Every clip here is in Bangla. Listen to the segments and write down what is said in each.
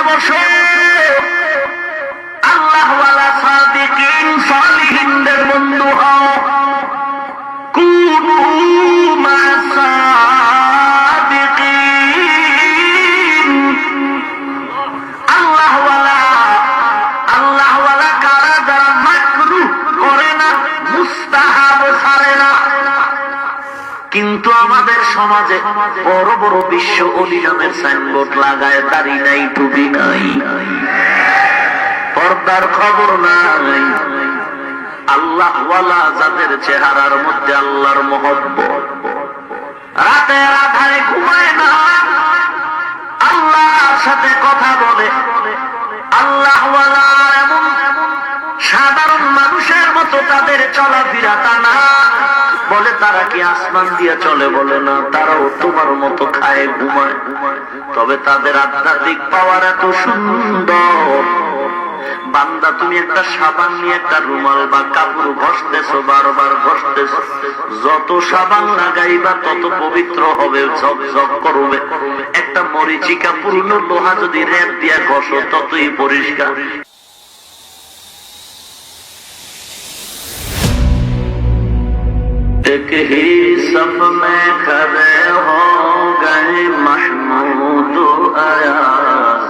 বসো, আল্লাহওয়ালা সাদিকিন সালিহিনদের বন্ধু হও। কুনু মা সাদিকিন। আল্লাহওয়ালা কারা? যারা মাকরুহ করে না, মুস্তাহাব ছাড়ে না। কিন্তু আমাদের সমাজে বড় বড় বিশ্ব ওলি নামের সাইনবোর্ড লাগায়, দাড়ি নাই, টুপি নাই, পর্দার খবর নাই। আল্লাহওয়ালা যাদের চেহারার মধ্যে আল্লাহর মহব্বত, রাতের আধারে ঘুমায় না, আল্লাহর সাথে কথা বলে, আল্লাহওয়ালা এমন সাধারণ মানুষের মতো তাদের চলাফেরা তা না। বলে তারা কি আসমান দিয়ে চলে? বলে না, তারাও তোমার মতো খায়, ঘুমায়। তবে তাদের আধ্যাত্মিক পাওয়ার এত সুন্দর। বান্দা, তুমি একটা সাবান নিয়ে একটা রুমাল বা কাপড় ঘষতেছো, বারবার ঘষতেছো, যত সাবান লাগাইবা তত পবিত্র হবে, ঝকঝক করবে। একটা মরিচিকা পূর্ণ লোহা যদি রেপ দিয়া ঘষো, ততই পরিষ্কার। एक ही सफ में खड़े हो गए महमूद अयास,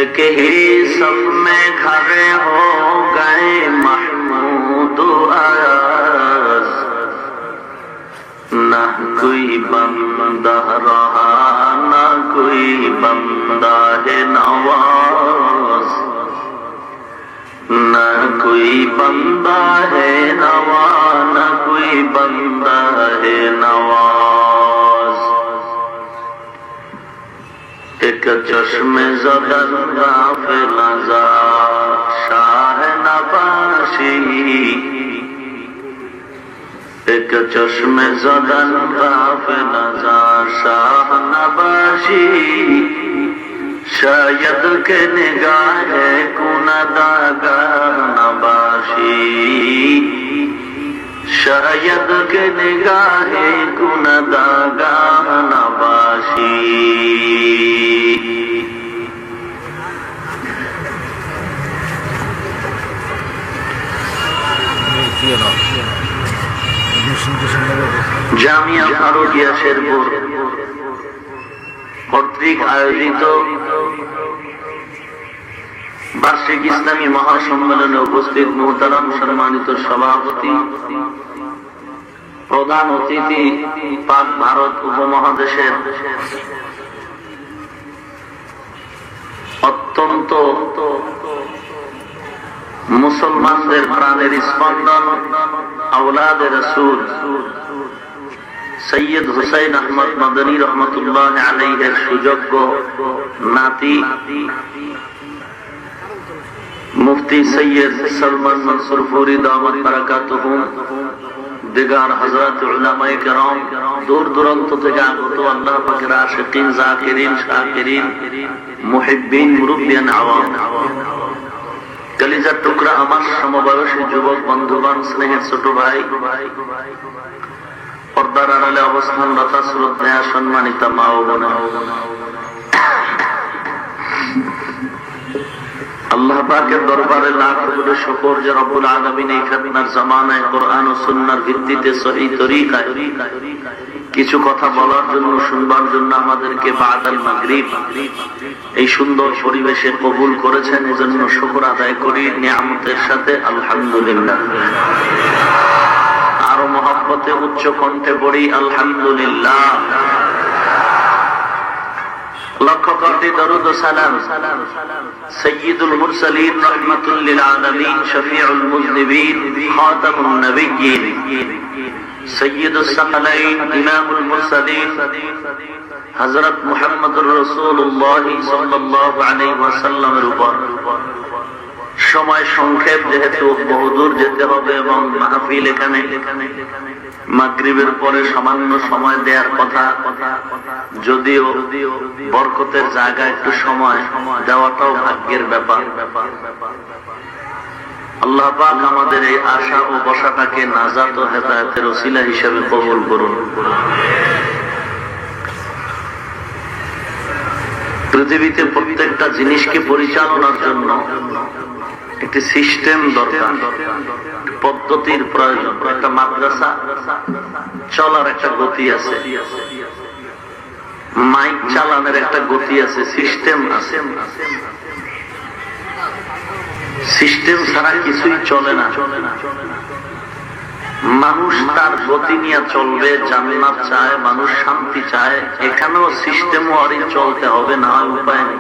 एक ही सफ में खड़े हो गए महमूद अयास। ना कोई बंदा रहा, ना कोई बंदा है नवाज, ना कोई बंदा है नवा, ना कोई बंदा है नवाज। एक चश्मे ज़दन गाफिल नज़र शाह नबाशी, एक चश्मे ज़दन गाफिल नज़र शाह नबाशी। शायद के निगाह कुनदागाह नबाशी, शायद के निगाह कुनदागाह नबाशी। জামিয়া ফারুকিয়া শেরপুর কর্তৃক আয়োজিত বার্ষিক ইসলামী মহাসম্মেলনে উপস্থিত মুহতারাম সম্মানিত সভাপতি, প্রধান অতিথি, পাক ভারত উপমহাদেশের অত্যন্ত মুসলমানদের প্রাণের স্পন্দন, আওলাদে রাসূল সৈয়দ হুসাইন আহমদ মাদানী রহমতুল্লাহ আলাইহির সুযোগ্য নাতি মুফতি সৈয়দ সলমান মনসুর ফুরি দামাত বারাকাতুহুম, দিগার হযরত উলামায়ে কেরাম, দূর দূরান্ত থেকে আগত আল্লাহ পাকের আশিকিন, জাকিরিন, শাকিরিন, মুহিব্বিন, মুরব্বিয়ান, আওয়াম, কলিজার টুকরা আমার সমবয়সী যুবক বন্ধুগণ, স্নেহের ছোট ভাই, পর্দার আড়ালে অবস্থানরত শ্রদ্ধেয়া সম্মানিত মা ও বোনেরা, আল্লাহ পাকের দরবারে লাখ কোটি শুকর যে রব্বুল আলামিন এই ফিতনার জামানায় কোরআন ও সুন্নাহর ভিত্তিতে সহিহ তরিকায় কিছু কথা বলার জন্য, শুনবার জন্য আমাদেরকে বাদাল মাগরিব এই সুন্দর পরিবেশে কবুল করেছেন। এজন্য শুকর আদায় করি নিয়ামতের সাথে আলহামদুলিল্লাহ। আরো মহব্বতে উচ্চ কণ্ঠে পড়ি আলহামদুলিল্লাহ। লক্ষ কোটি দরুদ ও সালাম সাইয়্যিদুল মুরসালিন রাহমাতুল লিল আলামিন শফিউল মুযনিবিন খাতামুন নবিয়্যিন সাইয়্যিদুস সাকালাইন ইমামুল মুরসালিন হযরত মুহাম্মদুর রাসূলুল্লাহ সাল্লাল্লাহু আলাইহি ওয়াসাল্লামের উপর। সময় সংক্ষেপ, যেহেতু বহুদূর যেতে হবে এবং মাহফিল এখানে মাগরিবের পরে সামান্য সময় দেওয়ার কথা, যদিও বরকতের জায়গায় একটু সময় দেওয়াটাও ভাগ্যের ব্যাপার। আল্লাহ পাক আমাদের এই আশা ও বসাটাকে নাজাত ও হেদায়েতের ওসিলা হিসেবে কবুল করুন। পৃথিবীতে প্রত্যেকটা জিনিসকে পরিচালনার জন্য একটি সিস্টেম দরকার, পদ্ধতির প্রয়োজন। একটা মাদ্রাসা চলার একটা গতি আছে, মাইক চালানোর একটা গতি আছে, সিস্টেম আছে। সিস্টেম ছাড়া কিছুই চলে না। মানুষ তার গতি নিয়ে চলবে, জান্নাত চায়, মানুষ শান্তি চায়, এখানেও সিস্টেম ওয়ারি চলতে হবে, না উপায় নেই।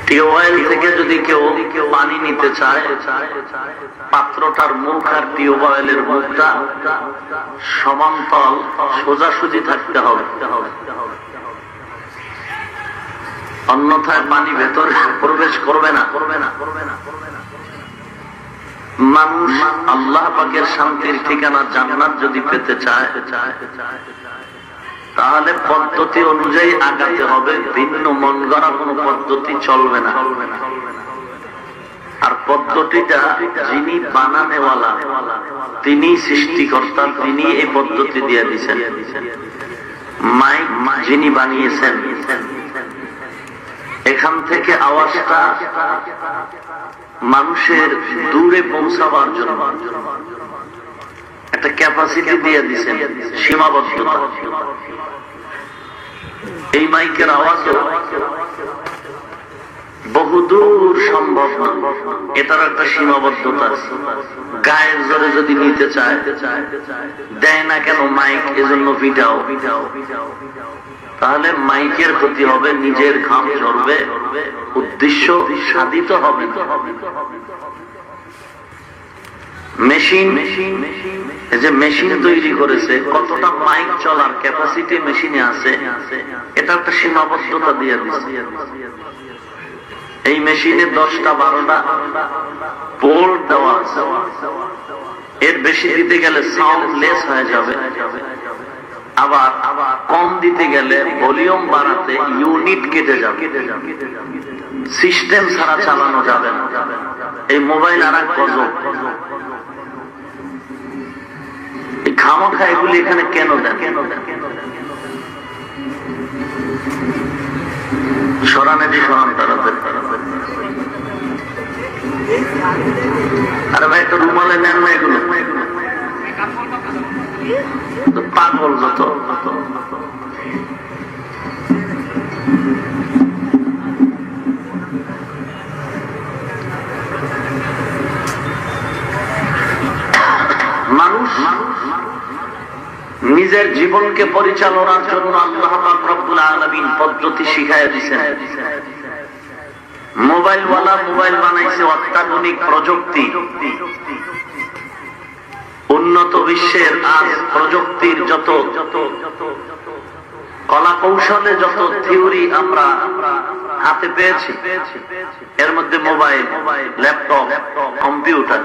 টিউবওয়েল থেকে যদি কেউ পানি নিতে চায়, পাত্রটার মুখ আর টিউবওয়েলের মুখটা সমান্তরাল সোজাসুজি থাকতে হবে, অন্যথায় পানি ভেতরে প্রবেশ করবে না। মানুষ আল্লাহ পাকের শান্তির ঠিকানা জান্নাত যদি পেতে চায়, তাহলে পদ্ধতি অনুযায়ী আগাতে হবে। ভিন্ন মন গড়া কোনো পদ্ধতি চলবে না। আর পদ্ধতিটা যিনি বানানেওয়ালা, তিনি সৃষ্টিকর্তা, তিনি এই পদ্ধতি দিয়ে দিয়েছেন। মাইক যিনি বানিয়েছেন, এখান থেকে আওয়াজটা মানুষের দূরে পৌঁছাবার জন্য একটা ক্যাপাসিটি দিয়ে দিয়েছেন, সীমাবদ্ধতা। এই মাইকের আওয়াজও বহুদূর সম্ভব না, এটার একটা সীমাবদ্ধতা আছে। গায়ের জোরে যদি নিতে চায়, দেয় না কেন মাইক, এজন্য পিটাও। তাহলে মাইকের ক্ষতি হবে, নিজের ঘাম ঝরবে, উদ্দেশ্য সাধিত হবে না। মেশিন, এই যে মেশিন তৈরি করেছে, কতটা মাইক চলার ক্যাপাসিটি মেশিনে আছে, এটা একটা সীমাবদ্ধতা দিয়ে দিচ্ছে। এই মেশিনে 10টা 12টা বোল্ট দেওয়া আছে, এর বেশি দিতে গেলে সাউন্ড লেস হয়ে যাবে, আবার কম দিতে গেলে ভলিউম বাড়াতে ইউনিট কেটে যাবে। সিস্টেম ছাড়া চালানো যাবে না। এই মোবাইল আর এক গজব। খামাখা এগুলি এখানে কেন দেন? সরানেটি সরান তারাদের। আরে ভাই, একটু রুমালে নেন না, এগুলো পাগল যত। মানুষ নিজের জীবনকে পরিচালনার জন্য আল্লাহ পাক রব্বুল আলামিন পদ্ধতি শিখাইয়া দিয়েছেন। মোবাইলওয়ালা মোবাইল বানাইছে অত্যাধুনিক প্রযুক্তি। উন্নত বিশ্বের আজ প্রযুক্তির যত কলা কৌশলে যত থিওরি আমরা হাতে পেয়েছি, এর মধ্যে মোবাইল, ল্যাপটপ, কম্পিউটার।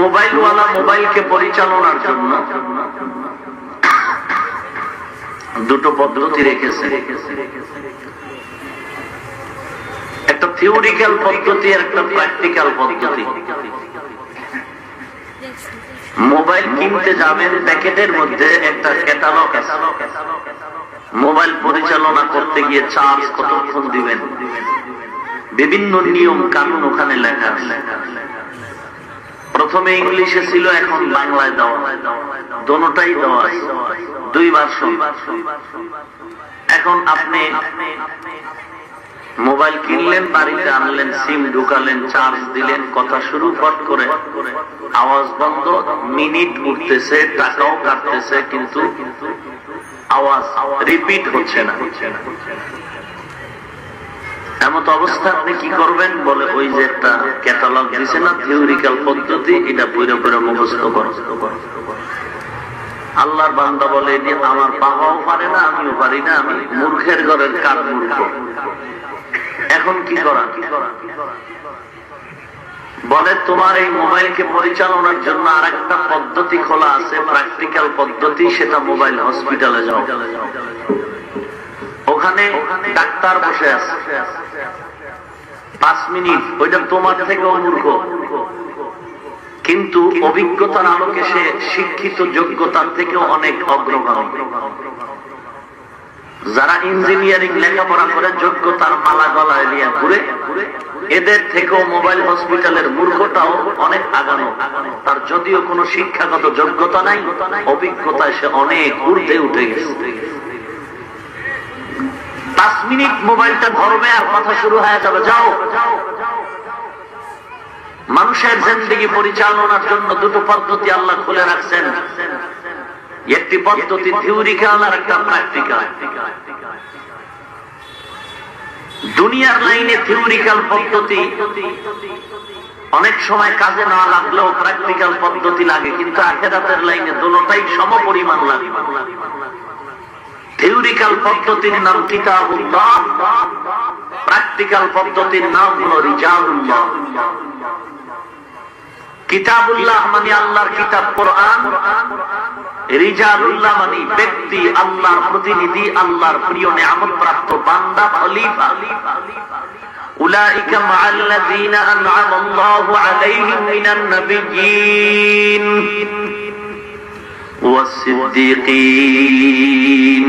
মোবাইলওয়ালা মোবাইলকে পরিচালনার জন্য দুটো পদ্ধতি রেখেছে, একটা থিওরিক্যাল পদ্ধতি আর একটা প্র্যাকটিক্যাল পদ্ধতি। মোবাইল কিনতে যাবেন, প্যাকেটের মধ্যে একটা ক্যাটালগ আছে। মোবাইল পরিচালনা করতে গিয়ে চার্জ কতক্ষণ দিবেন, বিভিন্ন নিয়ম কানুন ওখানে লেখা আছে। প্রথমে ইংলিশে ছিল, এখন বাংলায় দেওয়া, দোনোটাই দেওয়া, 2 ভার্সন। এখন আপনি মোবাইল কিনলেন, বাড়িতে আনলেন, সিম ঢুকালেন, চার্জ দিলেন, কথা শুরু ফট করে আওয়াজ বন্ধ, মিনিট উঠতেছে, টাকাও কাটতেছে, কিন্তু আওয়াজ রিপিট হচ্ছে না। এমন অবস্থা আপনি কি করবেন? বলে ওই যে একটা ক্যাটালগ দিছে না, থিওরিক্যাল পদ্ধতি, এটা পড়ে পড়ে মুখস্থ করো। আল্লাহর বান্দা বলে, আমার বাবাও পারে না, আমিও পারি না, আমি মূর্খের ঘরের কার মূর্খ। এখন কি করা? বলে, তোমার এই মোবাইলকে পরিচালনার জন্য আর একটা পদ্ধতি খোলা আছে, প্র্যাকটিক্যাল পদ্ধতি, সেটা মোবাইল হসপিটালে যাও। ওখানে ডাক্তার বসে আছে, 5 মিনিট, ওইটা তোমার থেকেও মূর্খ। কিন্তু অভিজ্ঞতার আলোকে সে শিক্ষিত যোগ্যতার থেকেও অনেক অগ্রগামী। যারা ইঞ্জিনিয়ারিং লেখাপড়া করে যোগ্যতার মালা গলায় নিয়ে ঘুরে, এদের থেকেও মোবাইল হসপিটালের মূর্খটাও অনেক আগানো। তার যদিও কোনো শিক্ষাগত যোগ্যতা নাই, অভিজ্ঞতায় সে অনেক ঊর্ধ্বে উঠে গেছে। 5 মিনিট মোবাইলটা ধরবে আর কথা শুরু হয়ে যাবে, যাও। মানুষের জিন্দেগি পরিচালনার জন্য দুটো পদ্ধতি আল্লাহ খুলে রাখছেন, একটি পদ্ধতি থিওরিক্যাল আর একটা প্র্যাকটিক্যাল। দুনিয়ার লাইনে থিওরিক্যাল পদ্ধতি অনেক সময় কাজে না লাগলেও প্র্যাকটিক্যাল পদ্ধতি লাগে, কিন্তু আখিরাতের লাইনে দুটোটাই সমপরিমাণ লাগে। থিওরিক্যাল পদ্ধতির নাম কিতাবুল্লাহ, প্র্যাকটিক্যাল পদ্ধতির নাম হলো রিজালুল্লাহ। কিতাবুল্লাহ মানে আল্লাহর কিতাব কোরআন, রিজালুল্লাহ মানে ব্যক্তি, আল্লাহর প্রতিনিধি, আল্লাহর প্রিয় নিয়ামত প্রাপ্ত বান্দা, খলিফা। উলাইকা মাআল্লাযীনা আন'আমাল্লাহু আলাইহিম মিনান নাবিয়্যিন ওয়াস-সিদ্দীকীন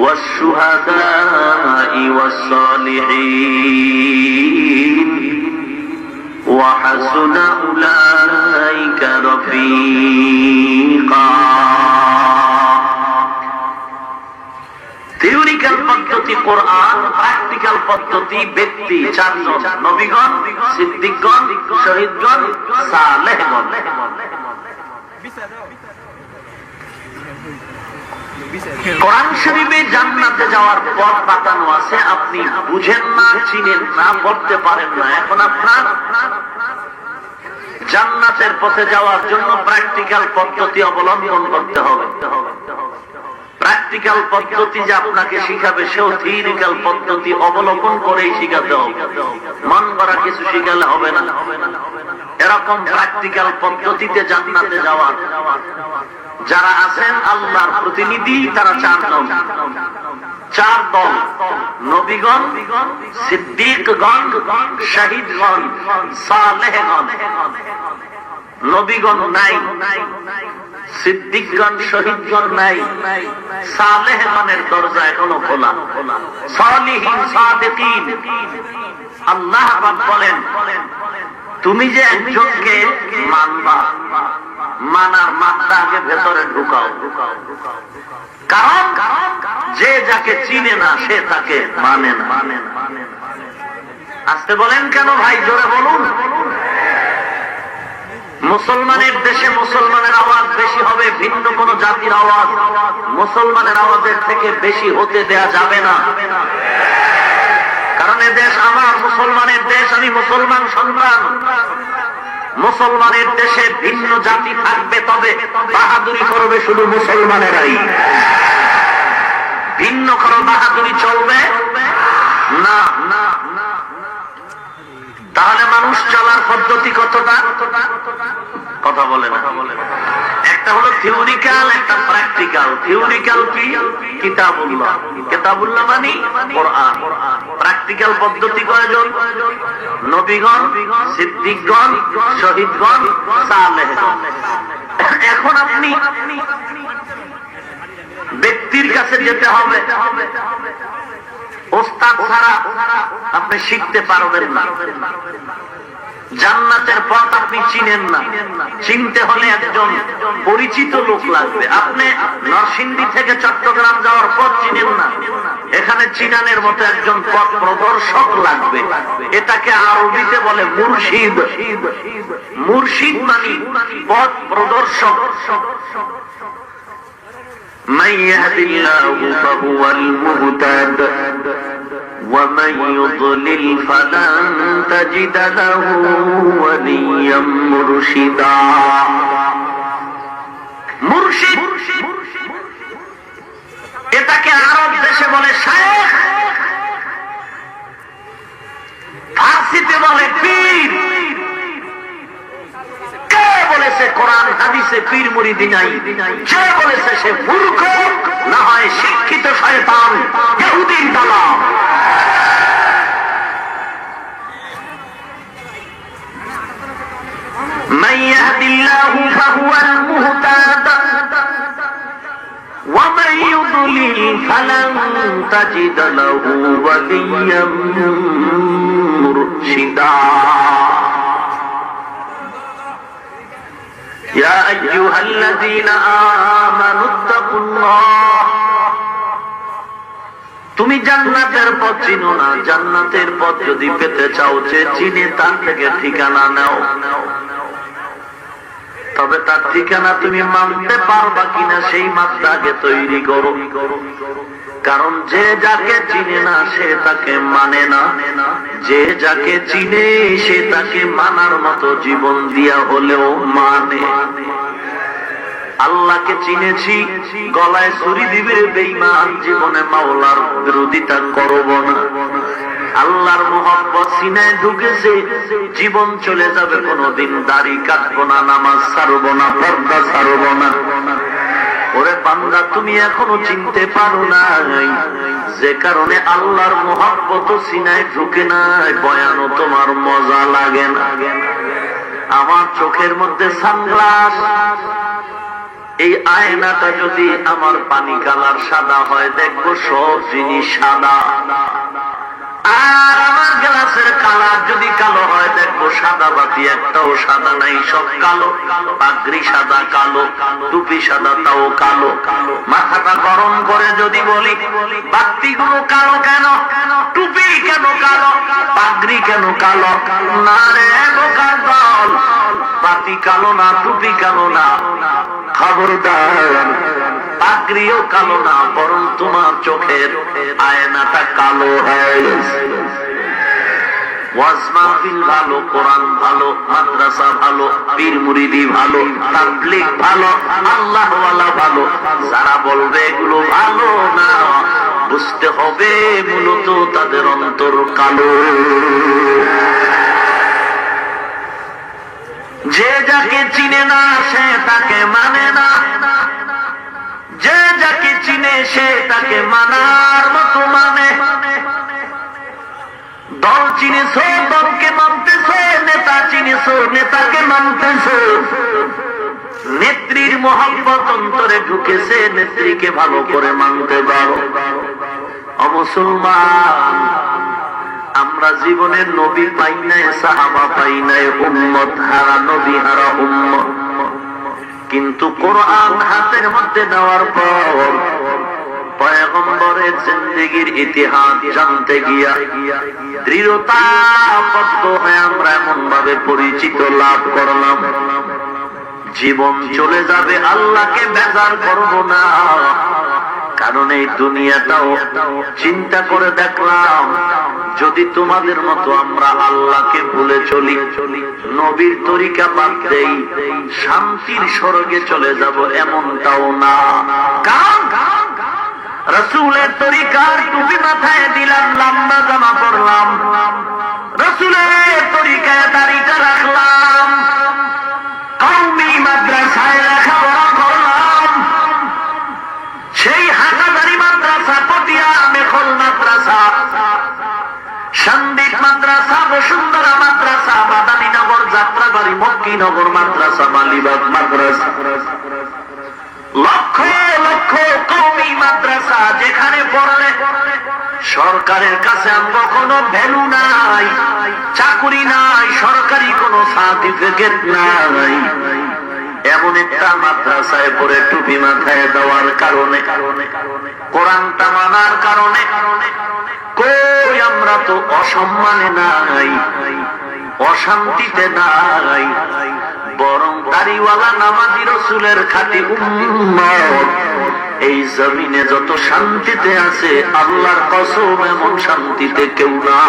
ওয়াশ-শুহাদা'i ওয়াস-সালিহীন وحسن أولئك رفيقا। থিওরিক্যাল পদ্ধতি কোরআন, প্র্যাকটিক্যাল পদ্ধতি ব্যক্তি, চারজন: নবীগণ, সিদ্দিকগণ, শহীদগণ, সালেহগণ। কোরআন শরীফে জান্নাতে যাওয়ার পথ বাতানো আছে, আপনি বুঝেন না, চিনেন না, পড়তে পারেন না। এখন আপনার জান্নাতের পথে যাওয়ার জন্য প্র্যাকটিক্যাল পদ্ধতি অবলম্বন করতে হবে। প্র্যাকটিক্যাল পদ্ধতি যে আপনাকে শিখাবে, সেও থিওরিক্যাল পদ্ধতি অবলম্বন করেই শিখাতে হবে। মন করা কিছু শিখালে হবে না। এরকম প্র্যাকটিক্যাল পদ্ধতিতে জান্নাতে যাওয়ার যারা আছেন আল্লাহর প্রতিনিধি, তারা 4 দল। 4 দল: নবীগণ, সিদ্দিকগণ, শহীদগণ, সালেহগণ। নবীগণ নাই, সিদ্দিকগণ, শহীদগণ নাই, সালেহগণের দরজা এখনো খোলা। সালিহিন, সাদিকিন। আল্লাহ পাক বলেন, তুমি যে একজনকে মানবা, মানার মাত্রা আগে ভেতরে ঢুকাও। কারণ যে যাকে চিনে না সে তাকে মানে না। আসতে বলেন কেন ভাই, জোরে বলুন। মুসলমানের দেশে মুসলমানের আওয়াজ বেশি হবে, ভিন্ন কোন জাতির আওয়াজ মুসলমানের আওয়াজের থেকে বেশি হতে দেয়া যাবে না। কারণ এ দেশ আমার, মুসলমানের দেশ, আমি মুসলমান সন্তান। মুসলমানের দেশে ভিন্ন জাতি থাকবে, তবে বাহাদুরি করবে শুধু মুসলমানেরাই। ভিন্ন কোনো বাহাদুরি চলবে না। তাহলে মানুষ চলার পদ্ধতি কতটা? কথা বলে না। একটা হলো থিওরিক্যাল, একটা প্র্যাকটিক্যাল। থিওরিক্যাল কি? কিতাবুল্লাহ। কিতাবুল্লাহ মানে কোরআন। প্র্যাকটিক্যাল পদ্ধতি কয়জন? নবীগণ, সিদ্দিকগণ, শহীদগণ, সালেহগণ। এখন আপনি ব্যক্তির কাছে যেতে হবে, ওস্তাদ ছাড়া আপনি শিখতে পারবেন না। জান্নাতের পথ আপনি চিনেন না, চিনতে হলে একজন পরিচিত লোক লাগবে। আপনি নরসিংদী থেকে চট্টগ্রাম যাওয়ার পথ চিনেন না, এখানে চিনানের মতো একজন পথ প্রদর্শক লাগবে। এটাকে আরবিতে বলে মুর্শিদ। মুর্শিদ মানে পথ প্রদর্শক। من يهد الله فهو المهتد ومن يضلل فلن تجد له وليا مرشدا। মুর্শিদ, এটাকে আরব দেশে বলে শায়েখ, ফার্সিতে বলে পীর। কে বলেছে কোরআন হাদিসে পীর মুরিদি নাই? যে বলেছে সে মূর্খ, না হয় শিক্ষিত শয়তান, ইহুদির দালাল। মান ইয়াহদিল্লাহু ফাহুয়াল মুহতাদ ওয়া মান ইউদ্লিল ফালান তাজিদ লাহু ওয়ালিয়্যাম মুরশিদা। ইয়া আইয়ুহাল্লাযীনা আমানুত্তাকুল্লাহ, তুমি জান্নাতের পথ চিনো না, জান্নাতের পথ যদি পেতে চাও, যে চিনে তার থেকে ঠিকানা নাও। তবে তার ঠিকানা তুমি মানতে পারবা কিনা সেই মাত্রা আগে তৈরি করো। কারণ যে যাকে চিনে না সে তাকে মানে না, যে যাকে চিনে সে তাকে মানার মতো জীবন দিয়া হলেও মানে। আল্লাহকে চিনেছি, গলায় ছুরি দিবে বেঈমান, জীবনে মাওলার বিরোধিতা করব না। আল্লাহর মোহাব্বত সিনায় ঢুকেছে, জীবন চলে যাবে, কোনদিন দাড়ি কাটবো না, নামাজ ছাড়বো না, পর্দা ছাড়বো না। ওরে বান্দা, তুমি এখনো চিনতে পারো নাই, যে কারণে আল্লাহর মোহাব্বত সিনায় ঢুকে নাই, বয়ানও তোমার মজা লাগে না। আমার চোখের মধ্যে সানগ্লাস, এই আয়নাটা যদি আমার পানি কালার সাদা হয়, দেখবো সব জিনিস সাদা। আর আমার গ্লাসের কালার যদি কালো হয়, দেখবো সাদা বাতি একটাও সাদা নাই, সব কালো। পাগড়ি সাদা কালো, টুপি সাদা তাও কালো। মাথাটা গরম করে যদি বলি, বাতিগুলো কালো কেন, টুপি কেন কালো, পাগড়ি কেন কালো? না রে বোকার দল, বাতি কালো না, টুপি কালো না, খবরদার পাগড়িও কালো না, বরং তোমার চোখের আয়নাটা কালো হয়ে গেছে। ওয়াজ মাহফিল ভালো, কোরআন ভালো, মাদ্রাসা ভালো, পীর মুরিদি ভালো, তাবলীগ ভালো, আল্লাহওয়ালা ভালো, যারা বলবে এগুলো ভালো না, বুঝতে হবে মূলত তাদের অন্তর কালো। যে যাকে চিনে না সে তাকে মানে না, যে যাকে চিনে সে তাকে মানার মতো মানে। দল চিনেছ, দলকে মানতেছ, নেতা চিনেছ, নেতাকে মানতেছ। নেত্রীর মহব্বত অন্তরে ঢুকেছে, নেত্রীকে ভালো করে মানতে পারো। মুসলমান, আমরা জীবনের নবী পাই নাই, সাহাবা পাই নাই, উম্মত হারা, নবী হারা উম্মত। কিন্তু কোরআন হাতের মধ্যে দেওয়ার পর পয়গম্বরের জিন্দেগীর ইতিহাস জানতে গিয়া দৃঢ়তাবদ্ধ হয়ে আমরা এমন ভাবে পরিচিত লাভ করলাম, জীবন চলে যাবে, আল্লাহকে বেজার করব না। কারণ এই দুনিয়াটাও চিন্তা করে দেখলাম, যদি তোমাদের মতো আমরা আল্লাহকে ভুলে চলি, নবীর তরিকা বাদ দেই, শান্তির স্বর্গে চলে যাব এমনটাও না। কারণ রাসূলের তরিকার টুপি মাথায় দিলাম, লম্বা জামা পরলাম, রাসূলের তরিকায় দাড়িটা রাখলাম, কওমি মাদ্রাসায় লেখাপড়া করলাম, সেই হাটাদারি মাদ্রাসা, পটিয়া মেখল মাদ্রাসা, সন্দীপ মাদ্রাসা, বসুন্ধরা মাদ্রাসা, মাদানীনগর, যাত্রাবাড়ি, মক্কিনগর মাদ্রাসা, মালিবাগ মাদ্রাসা, লক্ষ লক্ষ কওমি মাদ্রাসা, যেখানে পড়লে সরকারের কাছে আমরা কোনো ভ্যালু নাই, চাকুরি নাই, সরকারি কোনো সার্টিফিকেট নাই, এমন একটা মাদ্রাসায় পড়ে টুপি মাথায় দেওয়ার কারণে, কোরআনটা মানার কারণে কই আমরা তো অসম্মানে নাই, অশান্তিতে নাই, বরং দাড়িওয়ালা নামাজি রাসূলের খাঁটি উম্মত এই জমিনে যত শান্তিতে আছে, আল্লাহর কসম এমন শান্তিতে কেউ না।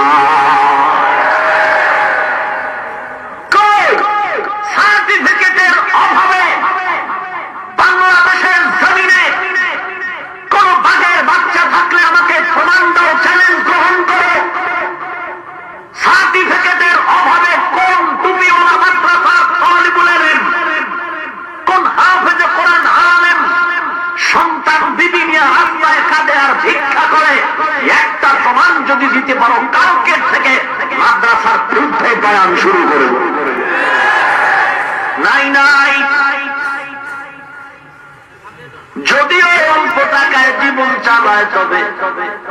সার্টিফিকেটের অভাবে বাংলাদেশের জমিনে কোন বাঘের বাচ্চা থাকলে আমাকে প্রমাণ দাও, চ্যালেঞ্জ গ্রহণ করো। সার্টিফিকেটের অভাবে কোন টুপিওয়ালা মাদ্রাসা তালিবুল ইলম, কোন হাফেজে কোরআন আলেম সন্তান বিবি নিয়ে রাস্তায় কাঁদে আর ভিক্ষা করে, একটা প্রমাণ যদি দিতে পারো, কালকের থেকে মাদ্রাসার বিরুদ্ধে বয়ান শুরু করব। নাই নাই। যদিও অল্প টাকায় জীবন চালায়, তবে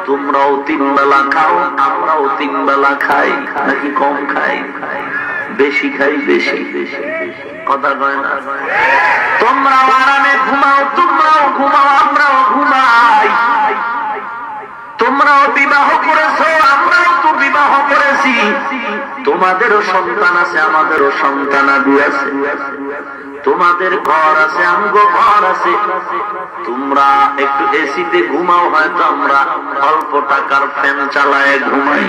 তোমরাও 3 বেলা খাও, আমরাও 3 বেলা খাই, নাকি কম খাই? বেশি খাই, বেশি কথা কয় না? তোমরাও আরামে ঘুমাও, তোমরাও ঘুমাও, আমরাও ঘুমাই। তোমরাও বিবাহ করেছো, আমরাও তো বিবাহ করেছি। তোমাদেরও সন্তান আছে, আমাদেরও সন্তানাদি আছে। তোমাদের ঘর আছে, আমগো ঘর আছে। তোমরা একটু এসিতে ঘুমাও, হয়তো আমরা অল্প টাকার ফ্যান চালায় ঘুমাই।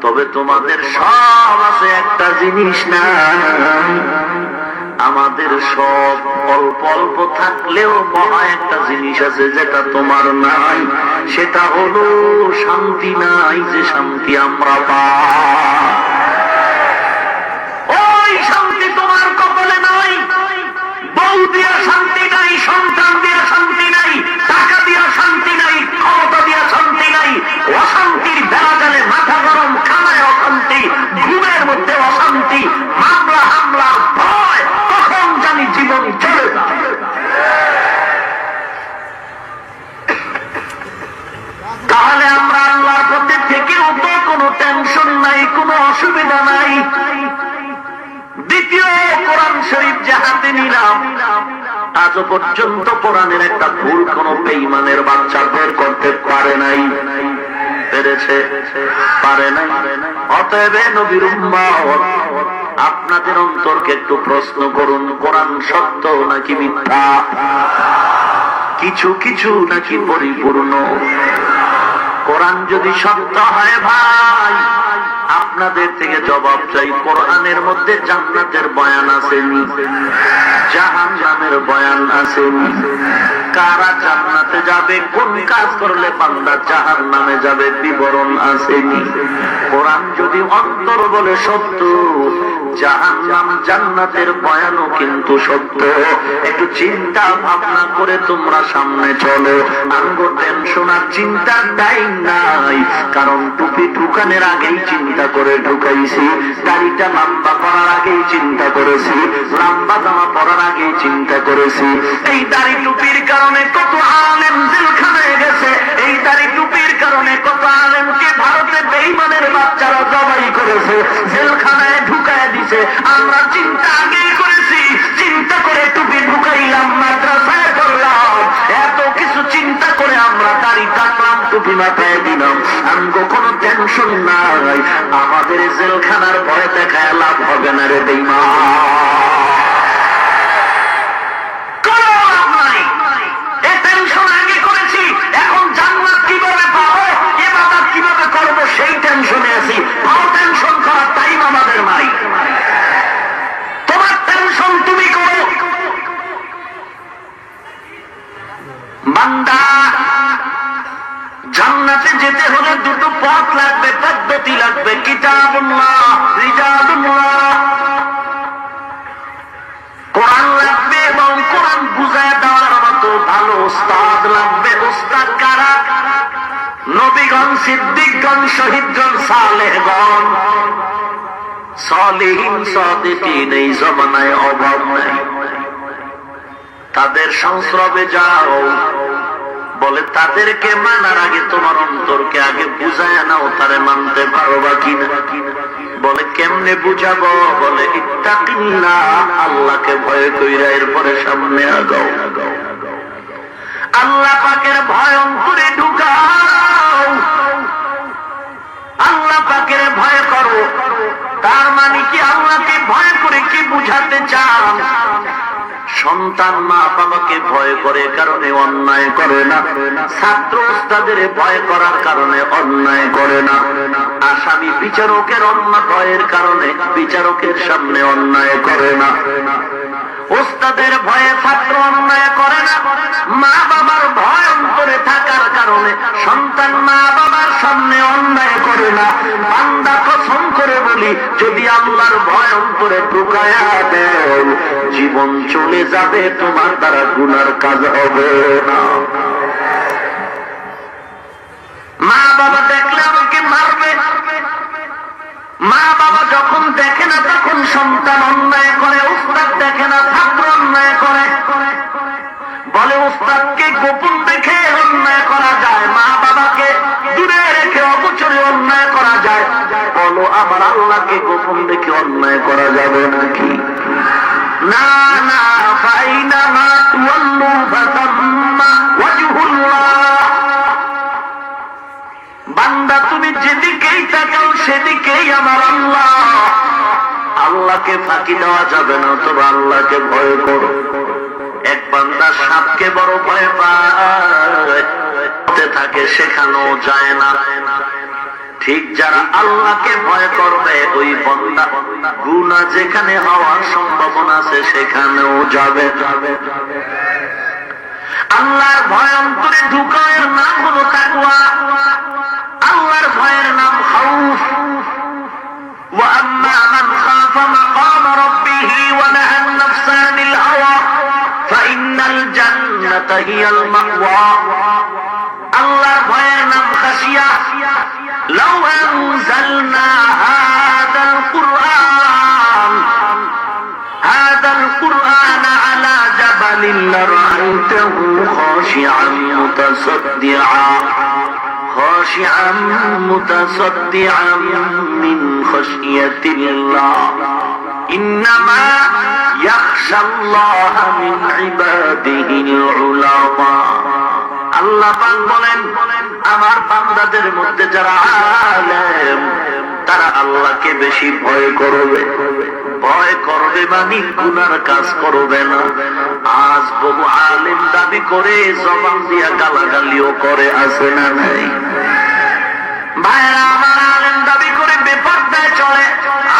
তবে তোমাদের সব আছে, একটা জিনিস না। আমাদের সব অল্প অল্প থাকলেও মহা একটা জিনিস আছে যেটা তোমার নাই, সেটা হলো শান্তি। নাই যে শান্তি আমরা পাই, ওই শান্তি তোমার কপালে নাই। বউ দিয়া শান্তি নাই, সন্তান দিয়া শান্তি নাই, টাকা দিয়া শান্তি নাই, ক্ষমতা দিয়া শান্তি নাই। অশান্তির বেলা গেলে মাথা গরম, খানায় অশান্তি, ঘুমের মধ্যে অশান্তি, মামলা হামলার ভয়, কখন জানি জীবন চলে যায়। তাহলে আমরা আল্লাহর পথে থেকেও তো কোনো টেনশন নাই, কোনো অসুবিধা নাই। দ্বিতীয়, কোরআন শরীফ যে হাতে নিলাম, আজও পর্যন্ত কোরআনের একটা ভুল কোন বেঈমানের বাচ্চা বের করতে পারে নাই। পেরেছে? পারে নাই। অতএব নবীর উম্মত, আপনাদের অন্তরকে একটু প্রশ্ন করুন, কোরআন সত্য নাকি মিথ্যা? কিছু কিছু নাকি পরিপূর্ণ? কোরআন যদি সত্য হয় ভাই, আপনাদের থেকে জবাব চাই, কোরআনের মধ্যে জান্নাতের বয়ান আসেনি, জাহান্নামের বয়ান আসেনি। কারা জান্নাতে যাবে, কোন কাজ করলে বান্দা জাহান্নামে যাবে, বিবরণ আসেনি। কোরআন যদি অন্তর বলে সত্য, জাহান্নাম জান্নাতের বয়ানও কিন্তু সত্য। একটু চিন্তা ভাবনা করে তোমরা সামনে চলো। আঙ্গো টেনশন আর চিন্তার টাইম নাই, কারণ টুপি ঢুকানোর আগেই চিন্তা করে ঢুকাইছি, দাড়িটা লম্বা করার আগেই চিন্তা করেছি, লম্বা জামা পরার আগেই চিন্তা করেছি। এই দাড়ি টুপির কারণে কত আলেম জেলখানায় গেছে, এই দাড়ি টুপির কারণে কত আলেমকে ভারতে বেঈমানের বাচ্চারা জবাই করেছে, জেলখানায় ঢুকায় দিছে। আমরা চিন্তা আগেই করেছি, চিন্তা করে টুপি ঢুকাইলাম, মাদ্রাসায় করলাম, এত কিছু চিন্তা করে আমরা দাড়ি কাটলাম, টুপি মাথায় দিলাম। আমগো কোনো টেনশন নাই। আমাদের জেলখানার ভয় দেখায় লাভ হবে না রে বেঈমান। সেই টেনশনে আছি, টেনশন করার টাইম আমাদের নাই। তোমার টেনশন তুমি করো। বান্দা, জান্নাতে যেতে হলে দুটো পথ লাগবে, পদ্ধতি লাগবে, কিতাবুল্লাহ, রিজালুল্লাহ। কোরআন লাগবে এবং কোরআন বুঝায় দেওয়ার মতো ভালো ওস্তাদ লাগবে। ওস্তাদ কারা? নবীগণ, সিদ্দিকগণ, শহীদগণ, সালেহগণ, সালেহীন, সাদিকিন, এই জমানায় অভাব নাই। তাদের সংস্রবে যাও, বলে তাদেরকে মানার আগে তোমার অন্তরকে আগে বুঝায় নাও, তারে মানতে পারো বা কিনা। বলে কেমনে বুঝাবো? বলে ইত্তাকিল্লাহ, আল্লাহকে ভয় কইরা এরপরে সামনে আগাও। আল্লাহ পাকের ভয় অন্তরে ঢুকাও, আল্লাহ পাকের ভয় করো। তার মানে কি আল্লাহকে ভয় করে কি বুঝাতে চান? সন্তান মা বাবাকে ভয় করে কারণে অন্যায় করে না, ছাত্র ওস্তাদের ভয় করার কারণে অন্যায় করে না, আসামি বিচারকের ভয়ের কারণে বিচারকের সামনে অন্যায় করে না। ওস্তাদের ভয়ে ছাত্র অন্যায় করে না, মা বাবার ভয় অন্তরে থাকার কারণে সন্তান মা বাবার সামনে অন্যায় করে না। বান্দা কসম করে বলি, যদি আল্লাহর ভয় অন্তরে ঢুকায়া দেয়, জীবন চলে যাবে, তোমার দ্বারা গুনার কাজ হবে না। মা বাবা দেখলে আমাকে মারবে, মা বাবা যখন দেখে না তখন সন্তান অন্যায় করে, উস্তাদ দেখে না ছাত্র অন্যায় করে, বলে উস্তাদকে গোপন রেখে অন্যায় করা যায়, মা বাবাকে দূরে রেখে অগোচরে অন্যায় করা যায়, বলো আমার আল্লাহকে গোপন রেখে অন্যায় করা যাবে নাকি? না না, ফাইনামা তুওয়াল্লু ফাতাম্মা ওয়াজহুল্লাহ। বান্দা তুমি যেদিকেই তাকাও সেদিকেই আমার আল্লাহ। আল্লাহকে ফাঁকি দেওয়া যাবে না, তবে আল্লাহকে ভয় করো। এক বান্দা সাপকে বড় ভয় পায় থাকে, সেখানেও যায় না। ঠিক যারা আল্লাহকে ভয় করবে ওই বান্দা গুনাহ যেখানে হওয়ার সম্ভাবনা আছে সেখানেও যাবে। আল্লাহর ভয় অন্তরে ঢুকানোর নাম হলো তাকওয়া। আল্লাহর ভয়ের নাম খাউফ। ওয়া আম্মা মান খাফা মাকাম রাব্বিহি ওয়া নাহা আন-নাফসা আনিল হাওয়া ফাইন্নাল জান্নাতা হিয়াল মাওয়া। আল্লাহর ভয়ের নাম খাশিয়া। লাউ আনজালনা হাদাল কুরআন আলা জাবালিন লারাআইতাহু খাশিআন মুতাসাদ্দিআন মিন খাশিয়াতিল্লাহ। ইন্নামা ইয়াখশাল্লাহা মিন ইবাদিহিল উলামা। আল্লাহ পাক বলেন, আমার বান্দাদের মধ্যে যারা আলেম তারা আল্লাহকে বেশি ভয় করবে। ভয় করবে মানে গুনার কাজ করবে না। আজ বহু আলেম দাবি করে জবান দিয়া গালাগালিও করে, আছে না নাই? ভাইরা আমার, আলেম দাবি করে বেপরদায় চলে,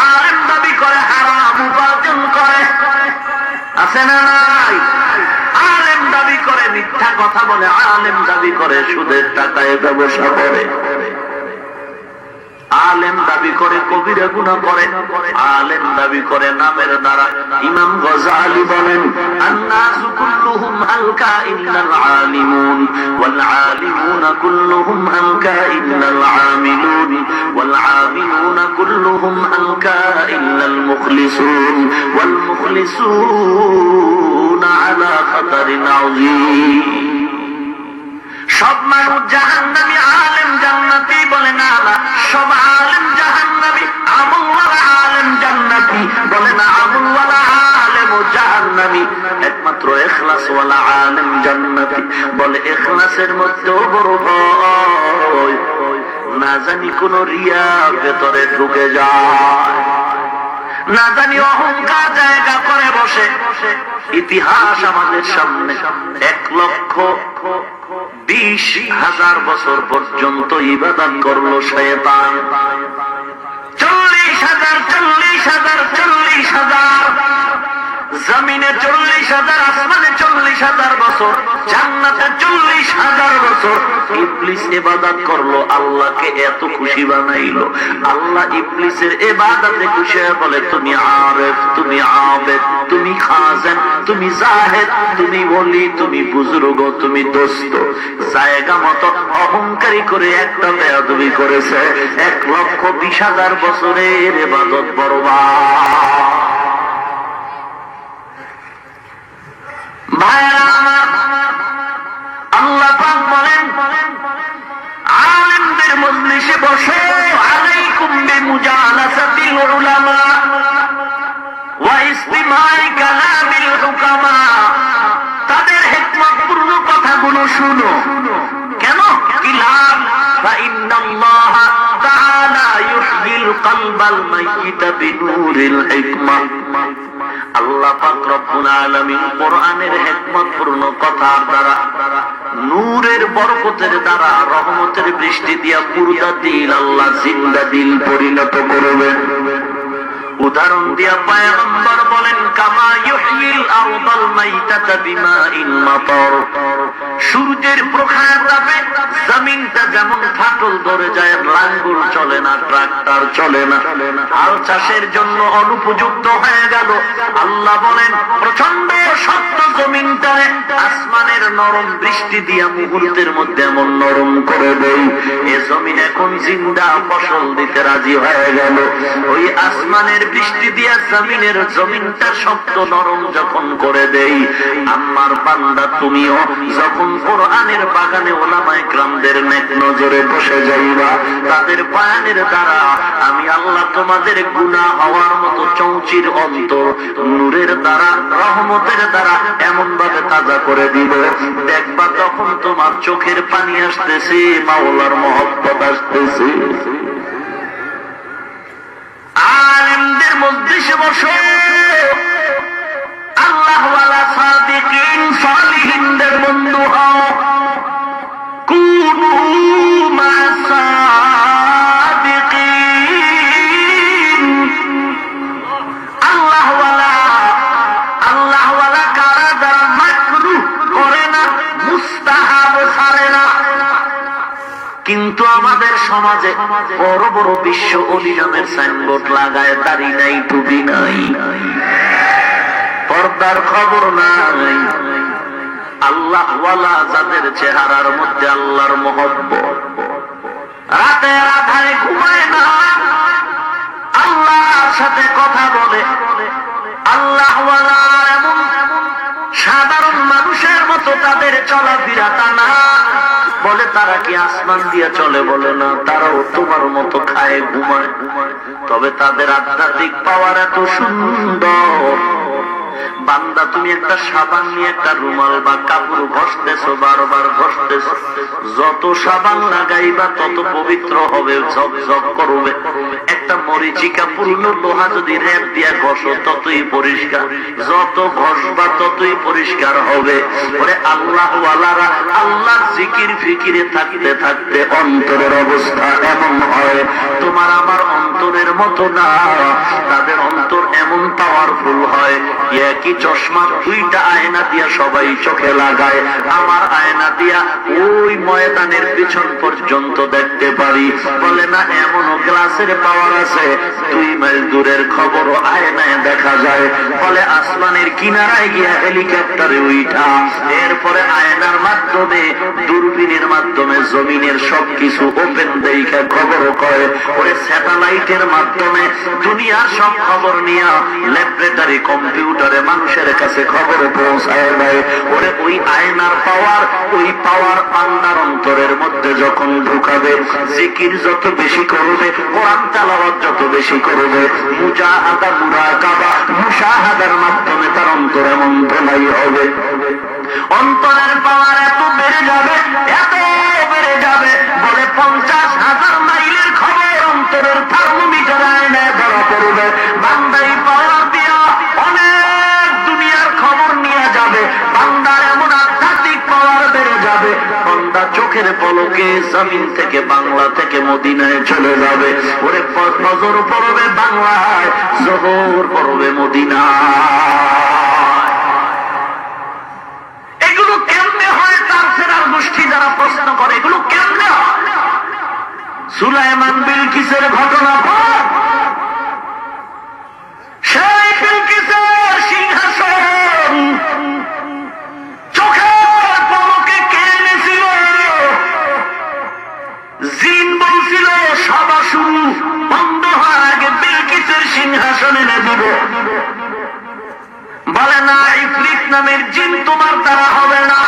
আলেম দাবি করে হারাম উপার্জন করে, আছে না নাই? আলেম দাবি করে মিথ্যা কথা বলে, আলেম দাবি করে সুদের টাকায় ব্যবসা করে, আলেম দাবি করে কবিরা গুনাহ করে, আলেম দাবি করে নামের দ্বারা। ইমাম গজালি বলেন, আন-নাসু কুল্লুহুম হালকা ইল্লাল আলিমুন ওয়াল আলিমুনা কুল্লুহুম হালকা ইল্লাল আমিলুন ওয়াল আমিলুনা কুল্লুহুম হালকা ইল্লাল মুখলিসুন ওয়াল মুখলিসুনা আলা খাতারিন আযীম। সব মানুষ জাহান্নামী, আলেম জান্নাতি। বলে না না, সব আলেম জাহান্নামী, আমলওয়ালা আলেম জান্নাতি। বলে না, আমলওয়ালা আলেম ও জাহান্নামী, একমাত্র ইখলাসওয়ালা আলেম জান্নাতি। বলে ইখলাসের মধ্যেও বড় ভয়, না জানি কোন রিয়া ভেতরে ঢুকে যায়, না জানি অহংকার জায়গা করে বসে। ইতিহাস আমাদের সামনে 1,20,000 বছর পর্যন্ত ইবাদত করলো শয়তান। 40,000 জমিনে 40,000, আসমানে 40,000 বছর, জান্নাতে 40,000 বছর ইবলিস ইবাদত করলো। আল্লাহকে এত খুশি বানাইলো। আল্লাহ ইবলিসের ইবাদতে খুশি হয়ে বলে, তুমি আরিফ, তুমি আবেদ, তুমি খাজেন, তুমি জাহেদ, তুমি ওলি, তুমি বুজুর্গ, তুমি দোস্ত। জায়গা মতো অহংকারী করে একটা বেয়াদবি করেছে। 1,20,000 বছরের ইবাদত বরবাদ। আল্লাহ পাক বলেন, আলেমদের মজলিসে বসে, আলাইকুম বিমুজালাসাতিল উলামা ওয়া ইসতিমাই কালামিল হুকামা। তাদের হিকমতপূর্ণ কথাগুলো শুনো। কেন? কিলাম ফাইন্নাল্লাহা তাআলা ইউহয়িল কলবাল মাইয়িতা বিনূরিল হিকমা। আল্লাহ পাক রব্বুল আলামিন কোরআনের হিকমতপূর্ণ কথার দ্বারা, নূরের বরকতের দ্বারা, রহমতের বৃষ্টি দিয়া মুর্দা দিল আল্লাহ জিন্দা দিল পরিণত করবেন। উদাহরণ দিয়া পয়গম্বর বলেন, কামা ইউহয়িল আরদাল মাইতাতা বিমাইল মাতার। সূর্যের প্রখর তাপে জমিনটা যেমন ফাটল ধরে যায়, লাঙ্গল চলে না, ট্রাক্টর চলে না, হাল চাষের জন্য অনুপযুক্ত হয়ে গেল। আল্লাহ বলেন, প্রচন্ড শক্ত জমিনটারে আসমানের নরম বৃষ্টি দিয়া মুহূর্তের মধ্যে এমন নরম করে দেই, এ জমিন এখন জিন্দা ফসল দিতে রাজি হয়ে গেল। ওই আসমানের বৃষ্টি দিয়া জমিনটা শক্ত নরম যখন করে দেই, আমার বান্দা তুমিও যখন কোরআনের বাগানে ওলামায়ে কেরামদের নেক নজরে বসে যাইবা, তাদের বয়ানের দ্বারা আমি আল্লাহ তোমাদের গুনাহ হওয়ার মতো চৌচির অন্তর নূরের দ্বারা, রহমতের দ্বারা এমন ভাবে তাজা করে দিব, দেখবা তখন তোমার চোখের পানি আসতেছে, মাওলার মহব্বত আসতেছে। আলেমদের মজলিসে বসো, আল্লাহওয়ালা সাদিকিন সালিহিনদের বন্ধু হও, কুনু মা সাদিকিন। আল্লাহওয়ালা কারা? যারা মাকরুহ করে না, মুস্তাহাব ছাড়ে না। কিন্তু আমাদের সমাজে বড় বড় বিশ্ব ওলি নামের সাইনবোর্ড লাগায়, দাড়ি নাই, টুপি নাই, পর্দার খবর নাই। আল্লাহওয়ালা যাদের চেহারার মধ্যে আল্লাহর মহব্বত, রাতের আধারে ঘুমায় না, আল্লাহর সাথে কথা বলে, আল্লাহওয়ালা এমন সাধারণ মানুষের মতো তাদের চলাফেরা তা না। বলে তারা কি আসমান দিয়ে চলে? বলে না, তারাও তোমার মতো খায়, ঘুমায়, তবে তাদের আধ্যাত্মিক পাওয়ার এত সুন্দর। বান্দা তুমি একটা সাবান নিয়ে একটা রুমাল বা কাপড় ঘষতেছো, বারবার ঘষতেছো, যত সাবান লাগাইবা তত পবিত্র হবে, ঝকঝক করবে। একটা মরিচিকা পূর্ণ লোহা যদি রেপ দিয়া ঘষো ততই পরিষ্কার, যত ঘষবা ততই পরিষ্কার হবে। ওরে আল্লাহওয়ালারা আল্লাহর জিকির ফিকিরে থাকতে থাকতে অন্তরের অবস্থা এমন হয়, তোমার আমার অন্তরের মতো না। তাদের অন্তর এমন পাওয়ারফুল হয়, একই চশমা দুইটা আয়না দিয়া সবাই চোখে লাগায়, আমার আয়না দিয়া ওই ময়দানের পিছন পর্যন্ত দেখতে পারি। বলে না, এমনও গ্লাসের পাওয়ার আছে, 2 মাইল দূরের খবরও আয়নায় দেখা যায়। বলে আসমানের কিনারায় গিয়া হেলিকপ্টারে উঠা, এরপরে আয়নার মাধ্যমে, দূরবীনের মাধ্যমে জমিনের সবকিছু ওপেন দেখা খবরও কয়। ওরে স্যাটেলাইটের মাধ্যমে দুনিয়ার সব খবর নিয়ে ল্যাবরেটরি কম্পিউটারে মানুষের কাছে খবর পৌঁছায় দেয়। ওরে ওই আয়নার পাওয়ার, ওই পাওয়ার বান্দার অন্তরের মধ্যে যখন ঢুকাবে, জিকির যত বেশি করবে, কোরআন তেলাওয়াত যত বেশি করবে, মুজাহাদা, মুরাকাবা, মুশাহাদার মাধ্যমে তার অন্তর এমন ধোলাই হবে, অন্তরের পাওয়ার এত বেড়ে যাবে, এত বেড়ে যাবে। বলে 50,000 মাইলের খবর অন্তরের থার্মোমিটার আয়নায় ধরা পড়বে। বান্দাই পাওয়ার দিয়া অনেক দুনিয়ার খবর নিয়ে যাবে, বান্দার এমন আধ্যাত্মিক পাওয়ার বেড়ে যাবে, বান্দা চোখের পলকে জমিন থেকে, বাংলা থেকে মদিনায় চলে যাবে। ওরে নজর পড়বে বাংলায়, জোহর পড়বে মদিনায়। এগুলো কেমনে হয়? তার ফেরার গোষ্ঠী যারা প্রশ্ন করে, এগুলো কেমনে হয়? সুলাইমান বিলকিসের ঘটনা পর, সেই বিলকিসের সিংহাসন চোখের পলকে কে এনেছিল? জিন বলছিল সভা শুরু বন্ধ হওয়ার আগে বিলকিসের সিংহাসন এনে দিব। বলে না, ইফরিত নামের জিন তোমার দ্বারা হবে না।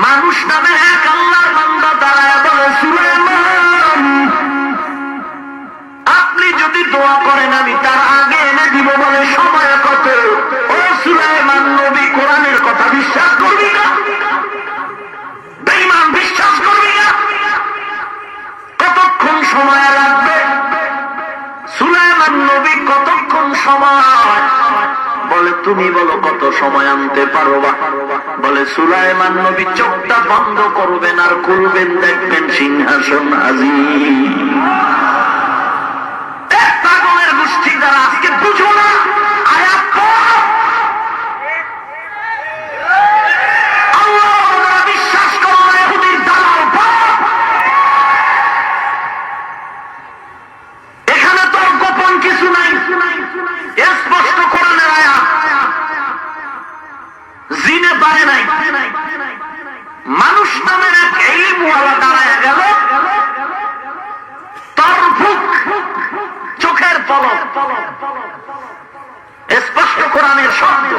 মানুষ নামে এক আল্লাহর বান্দা দাঁড়ায় বলে, সুলাইমান আপনি যদি দোয়া করেন আমি তার আগে এনে দিব। বলে সময় কত? ও সুলাইমান নবী, কোরআনের কথা বিশ্বাস করবি না? বেঈমান বিশ্বাস করবি না? কতক্ষণ সময় লাগবে? সুলাইমান নবী কতক্ষণ সময়? বলে তুমি বলো কত সময় আনতে পারবা? বলে সুলাইমান নবী চোখটা বন্ধ করবেন আর খুলবেন, দেখবেন সিংহাসন হাজির। পাগলের গোষ্ঠী যারা আজকে বুঝো না, আয়াত পড়ো, আল্লাহ বিশ্বাস করো না, ইহুদির দালাল পড়ো। এখানে তো গোপন কিছু নাই, স্পষ্ট কোরআনের আয়াত। পলক, স্পষ্ট কোরআনের শব্দ।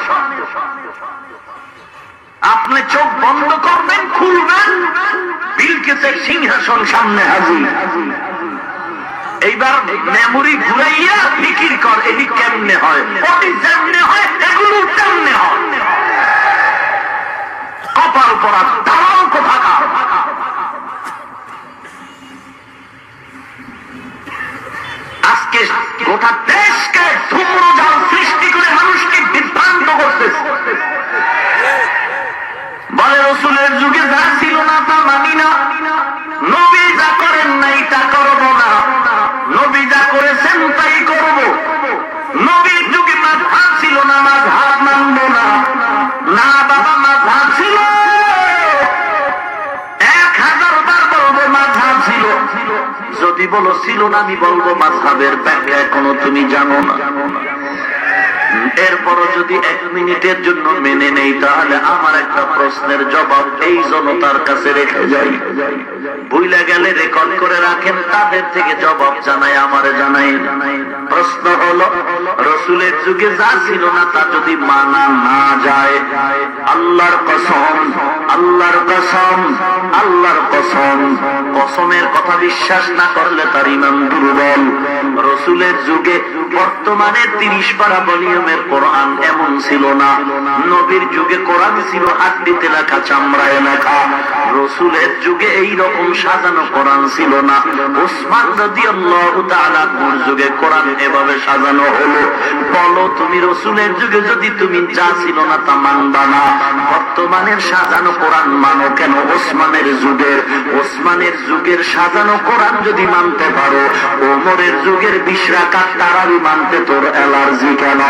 আপনি চোখ বন্ধ করবেন, খুলবেন, বিলকিসের সিংহাসন সামনে হাজির। এইবার মেমোরি ঘুরাইয়া ফিকির কর, এটি কেমনে হয়, ওটি যেমনে হয়, এগুলো কেমনে হয়। কপাল পরা দালাল কোথাকার। আজকে গোটা দেশকে ধূম্রজাল সৃষ্টি করে মানুষকে বিভ্রান্ত করতেছে। বলে রসুলের যুগে যা ছিল না তা মানি না, নবী যা করেন নাই তা করবো না, নবী যা করেছেন তাই করব। নবীর যুগে মাযহাব ছিল না, মাযহাব মানব না। না বাবা, মাযহাব ছিল, 1000 বার বলবো মাযহাব ছিল। যদি বলো ছিল না, আমি বলবো মাযহাবের ব্যাখ্যা এখনো তুমি জানো না। এরপরও যদি 1 মিনিটের জন্য মেনে নেই, তাহলে আমার একটা প্রশ্নের জবাব এই জনতার কাছে রেখে যাই। ভুলে গেলে রেকর্ড করে রাখেন, তাদের থেকে জবাব জানাই, আমারে জানাই। প্রশ্ন হলো, রসুলের যুগে যা ছিল না তা যদি মানা না যায়, আল্লাহর কসম, আল্লাহর কসম, আল্লাহর কসম, কসমের কথা বিশ্বাস না করলে তার ঈমান দুর্বল। রসুলের যুগে বর্তমানে 30 পারা ভলিউমের কোরআন এমন ছিল না। নবীর যুগে কোরআন ছিল হাড্ডিতে লেখা, চামড়ায় লেখা। রসুলের যুগে এই রকম সাজানো কোরআন ছিল না। উসমান রাদিয়াল্লাহু তাআলা আনহুর যুগে কোরআন এভাবে সাজানো হলো। বলো তুমি রসুলের যুগে যদি তুমি যা ছিল না তা মানবা না, বর্তমানের সাজানো কোরআন মানো কেন? ওসমানের যুগের সাজানো কোরআন যদি মানতে পারো, ওমরের যুগের 20 রাকাত তারাবি মানতে তোর অ্যালার্জি কেন?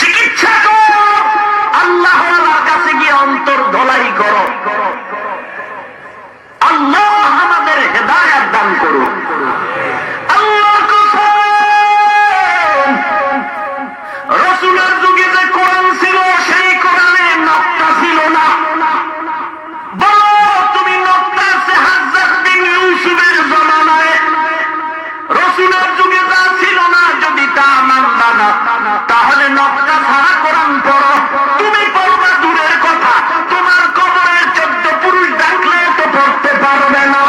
চিকিৎসা করো, আল্লাহর কাছে গিয়ে অন্তর ধলাই করো। আল্লাহ আমাদের হেদায়েত দান করুন। আল্লাহর কসম, রাসূলের যুগে যে কোরআন ছিল, সেই কোরআনে নকতা ছিল না। বলো তুমি নকতা আছে হযরত বিন ইউসুফের জামানায়। রাসূলের যুগে যা ছিল না যদি তা মানবা না, তাহলে নকতা ছাড়া কোরআন পড়ো। তুমি পড়বা দূরের কথা, তোমার কবরের 14 পুরুষ ডাকলে তো পড়তে পারবে না।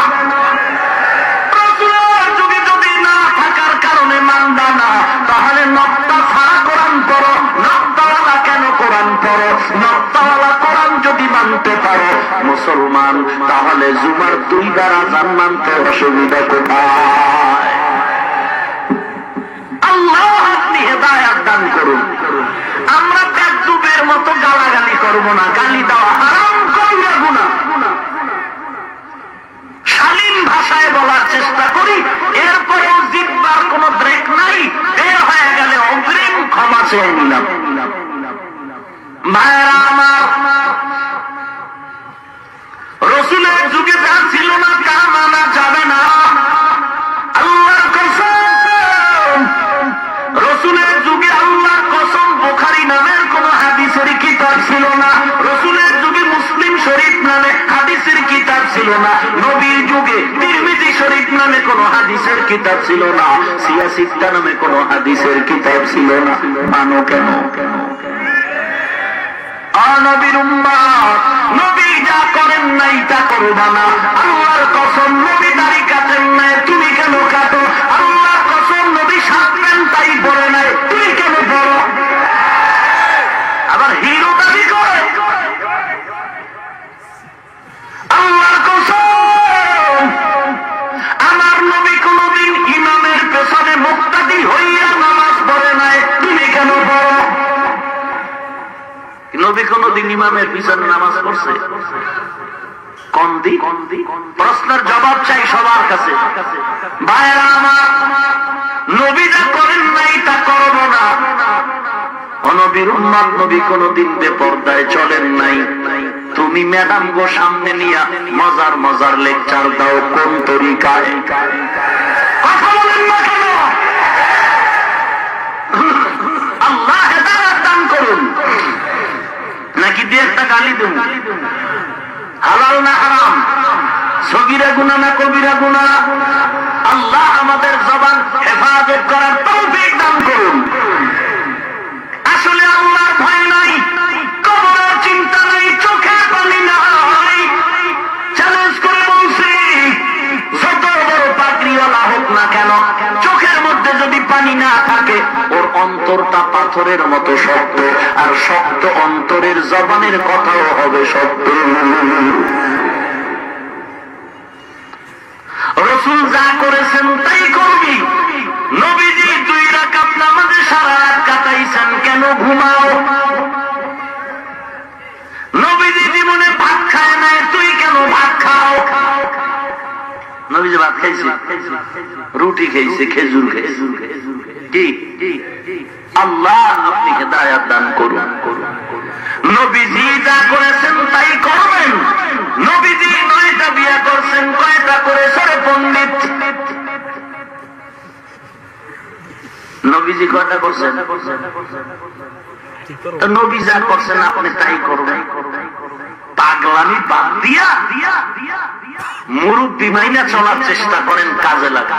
রাসূলের যুগে যদি না থাকার কারণে মানবা না, তাহলে নকতা ছাড়া কোরআন পড়ো। নকতাওয়ালা কেন কোরআন পড়ো? নকতাওয়ালা কোরআন যদি মানতে পারো মুসলমান, তাহলে জুমার 2 বার আযান মানতে অসুবিধা কোথায়? আল্লাহ আপনি হেদায়েত দান করুন। আমরা বেয়াদবের মতো গালাগালি করব না, গালি দেওয়া হারাম, কবিরা গুনাহ। শালীন ভাষায় বলার চেষ্টা করি, এরপরেও জিহ্বার কোনো ব্রেক নাই। বের হয়ে গেলে অগ্রিম ক্ষমা চেয়ে নিলাম। ভাইরা আমার, রসুলের যুগে যা ছিল না তা মানা যাবে না। আল্লাহর কসম, রসুলের যুগে আল্লাহর কসম বুখারী নামের কোন হাদিসের কিতাব ছিল না। রসুলের যুগে মুসলিম শরীফ নামে হাদিসের কিতাব ছিল না। নবীর যুগে তিরমিজি শরীফ নামে কোন হাদিসের কিতাব ছিল না। সিয়াসিত্তা নামে কোন হাদিসের কিতাব ছিল না। মানো কেন? নবীর উম্মত, নবী যা করেন নাই তা করবা না। আল্লাহর কসম, নবী দাড়ি কাটেন নাই, তুমি কেন কাটো? আল্লাহর কসম, নবী সাজবেন তাই পরে নাই, তুমি কেন পড়ো? আবার হিরো দাবি করে। আল্লাহর কসম, আমার নবী কোনদিন ইমামের পেছনে মুক্তাদি হইয়া নামাজ পড়ে নাই, তুমি কেন পড়ো? নবী কোনদিন ইমামের পিছনে নামাজ পড়ছে? প্রশ্নের জবাব চাই সবার কাছে। ভাইরা আমার, নবী যা করেন নাই তা করব না। নবীর উম্মত, নবী কোনদিন বেপরদায় চলেন নাই। তুমি ম্যাডাম গো সামনে নিয়া মজার মজার লেকচার দাও, কোন তরিকায়? কথা বলেন না কেন? আল্লাহ হেদায়েত দান করুন। নাকি দিয়ে একটা গালি দেব? হালাল না হারাম? সগীরা গুনাহ না কবিরা গুনাহ? আল্লাহ আমাদের জবান হেফাজত করার তৌফিক দান করুন। আসলে আল্লাহর ভয় নাই, কবরের চিন্তা নাই, চোখে পানি নাই। চ্যালেঞ্জ করে বলছি, যত বড় পাগড়িওয়ালা হোক না কেন, চোখের মধ্যে যদি পানি না থাকে, ওর অন্তরটা পাথরের মতো শক্ত, আর শক্ত অন্তরের জবানের কথাও হবে শক্ত। রাসূল যা করেছেন তাই করবি। নবীজি 2 রাকাত নামাজে সারা রাত কাটাইছেন, কেন ঘুমাও? নবীজি জীবনে ভাত খায় নাই, তুই কেন ভাত খাও? নবীজি ভাত খাইছে, রুটি খাইছে, খেজুর খাইছে। কি আল্লাহ আপনি হেদায়েত দান করুন। নবীজি যা করেছেন তাই করবেন। নবীজি 9টা বিয়ে করছেন, কয়টা করেছে পণ্ডিত? নবীজি কয়টা করছেন? নবী যা করছেন আপনি তাই করবেন। পাগলামি বাদ দিয়া মুরব্বি মাইনা চলার চেষ্টা করেন, কাজে লাগা।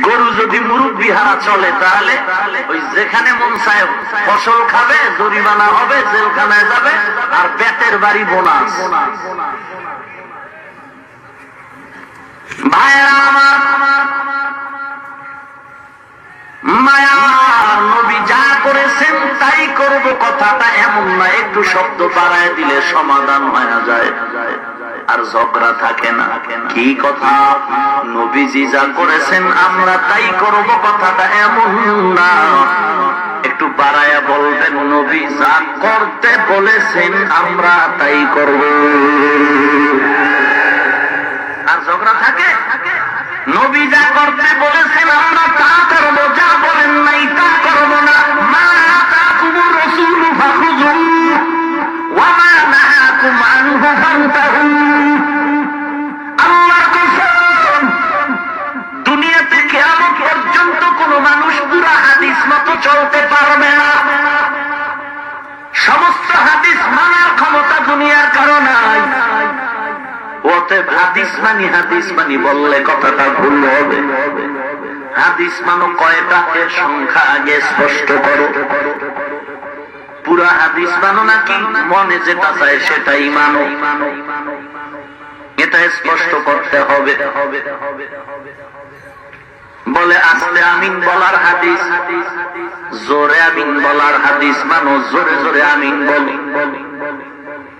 গরু যদি মুরব্বি হারা চলে, তাহলে ওই যেখানে মন চায় ফসল খাবে, জরিমানা হবে, জেলখানায় যাবে, আর পেটের বাড়ি বোনাস। ভাইয়েরা আমার, মায়ার নবী যা করেছেন তাই করব কথাটা এমন না, একটু শব্দ বাড়ায় দিলে সমাধান হয়ে যায় আর ঝগড়া থাকে না। কি কথা? নবীজি যা করেছেন আমরা তাই করব কথাটা এমন না, একটু বাড়ায়া বলবেন নবী যা করতে বলেছেন আমরা তাই করব। আর ঝগড়া থাকে? নবী যা করতে বলেছেন আমরা তা করব, যা বলেন নাই তা করব না। মা আতাকুমুর রাসূলু ফাখুযু ওয়া মা নাহাকুম আনহু ফান্তাহু। আল্লাহর কসম, দুনিয়াতে কিয়ামত পর্যন্ত কোন মানুষ পুরা হাদিস মতো চলতে পারবে না। সমস্ত হাদিস মানার ক্ষমতা দুনিয়ার কারো নাই। অতএব হাদিস মানি বললে কথাটা ভুল হবে। হাদিস মানো কয়টা, এর সংখ্যা আগে স্পষ্ট করো। পুরা হাদিস মানো নাকি মনে যেটা চায় সেটাই মানো, এটা স্পষ্ট করতে হবে। বলে আস্তে আমিন বলার হাদিস, জোরে আমিন বলার হাদিস মানো, জোরে জোরে আমিন বলি।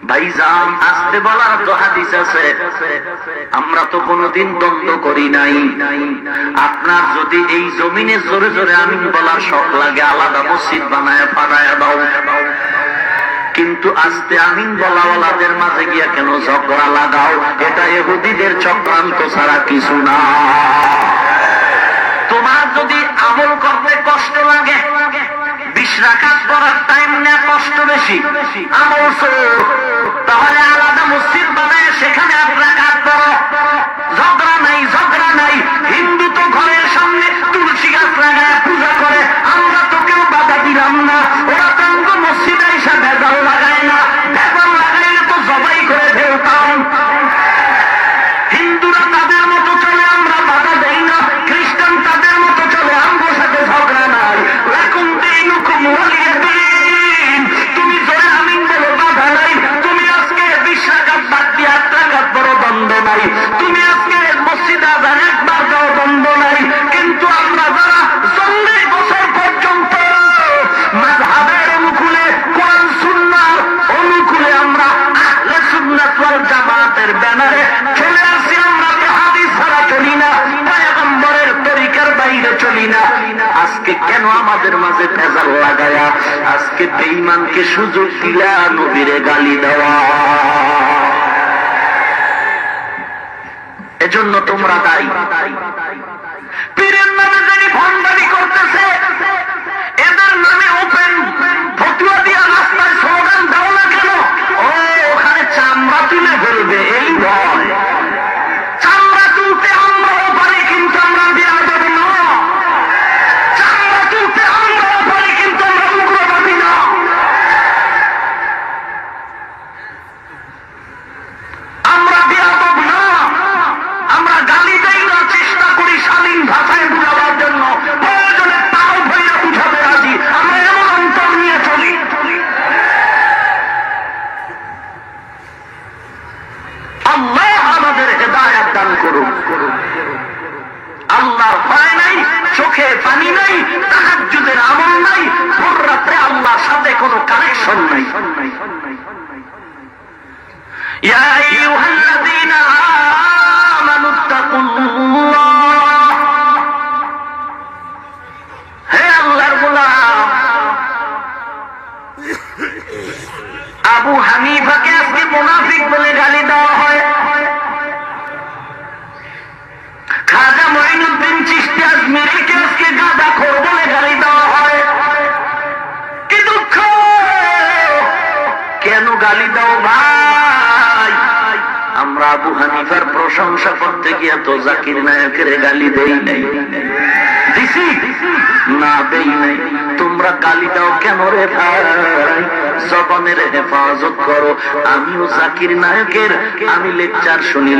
ভাইজান আস্তে বলার তো হাদিস আছে, আমরা তো কোনদিন দ্বন্দ্ব করি নাই। আপনার যদি এই জমিনে জোরে জোরে আমিন বলার শখ লাগে, আলাদা মসজিদ বানায় পাড়ায় দাও। কিন্তু আস্তে আমিন বলাওয়ালাদের মাঝে গিয়া কেন ঝগড়া লাগাও? এটা ইহুদিদের চক্রান্ত ছাড়া কিছু না। তোমার যদি আমল করতে কষ্ট লাগে, 20 রাকাত পড়ার টাইম না কষ্ট বেশি, আমল ছোট, তাহলে আলাদা মসজিদ বানায় সেখানে 8 রাকাত পড়ো। ঝগড়া নাই। হিন্দু তো ঘরের সামনে তুলসী গাছ লাগায় পূজা করে, আমরা তো কেউ বাধা দিলাম না। ওরা তঙ্গ মসজিদে এসে ভেজাল লাগায় না, ভেজাল লাগাইলে তো জবাই করে ফেলতাম। হিন্দুরা তাদের মতো চলে, আমরা বাধা দেই না। খ্রিস্টান তাদের মতো চলে, আমগোর সাথে ঝগড়া নাই। লাকুম দীনুকুম ওয়ালিয়া দীন। তুমি জোরে আমিন বলো, বাধা নাই। তুমি আজকে 20 রাকাত বাদ দিয়ে 8 রাকাত বড় দ্বন্দ্ব নাই। তুমি আজকে মসজিদে আযান একবার দাও, দ্বন্দ্ব নাই। কিন্তু আমরা যারা 40 বছর পর্যন্ত মাযহাবের অনুকূলে, কোরআন সুন্নাহর অনুকূলে, আমরা আহলে সুন্নাত ওয়াল জামাতের ব্যানারে চলে আসি, আমরা হাদিস ছাড়া চলি না, পয়গম্বরের তরিকার বাইরে চলি না। আজকে কেন আমাদের মাঝে ভেজাল লাগায়া আজকে বেঈমানকে সুযোগ দিলা নবীরে গালি দেওয়া? এজন্য তোমরা দায়ী। পীরের নামে যিনি ভণ্ডামি করতেছে, এদের নামে ওপেন ফতোয়া দিয়া রাস্তায় স্লোগান দাও না কেন? ওখানে চামড়া তুলে ফেলবে, এই ভয়। চামড়া তুলতে আমরাও পারি, কিন্তু আমরা বেয়াদব না। চামড়া তুলতে আমরাও পারি, কিন্তু আমরা উগ্রবাদী না। আল্লাহর ভয় নাই, চোখে পানি নাই, তাহাজ্জুদের আমল নাই, ভোর রাত্রে আল্লাহর সাথে কোনো কানেকশন নাই। ইয়া আইয়ুহাল্লাযীনা আমানুত্তাকুল্লাহ, হে আল্লাহর গোলাম। আবু হানিফাকে আজকে মুনাফিক বলে গালি দেওয়া হয়, খাজা মঈনুদ্দিন চিশতি আজমিরিকে আজকে গাঁদাখোর বলে গালি দেওয়া হয়। কি দুঃখ! কেন গালি দাও ভাই? আমরা আবু হানিফার প্রশংসা করতে গিয়ে তো জাকির নায়কের গালি দেই নাই, দিছি না দেই নাই। তোমরা গালি দাও কেন রে ভাই? জবানের হেফাজত করো। আমিও জাকির নায়কের আমি লেকচার শুনি,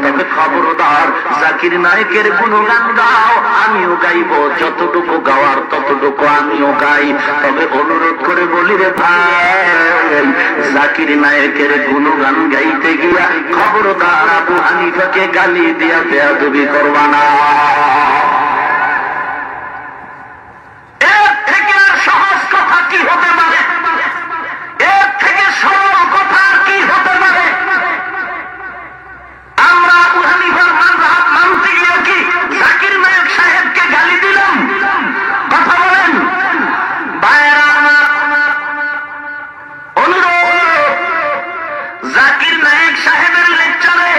তবে খবরদার জাকির নায়কের গুণগান গাও, আমিও গাইব, যতটুকু গাওয়ার ততটুকু আমিও গাই। তবে অনুরোধ করে বলি রে ভাই, জাকির নায়কের গুণগান গাইতে গিয়া খবরদার আবু হানিফাকে গালি দিয়া বেয়াদবি করবা না। এর থেকে সহজ কথা কি হতে পারে? এর থেকে সরল কথা কি হতে পারে? আমরা আবু হানিফার মাযহাব মানতে গিয়ে কি জাকির নায়ক সাহেবকে গালি দিলাম? কথা বলেন ভাইয়েরা আমার, অনুরোধ, জাকির নায়ক সাহেবের লেকচারে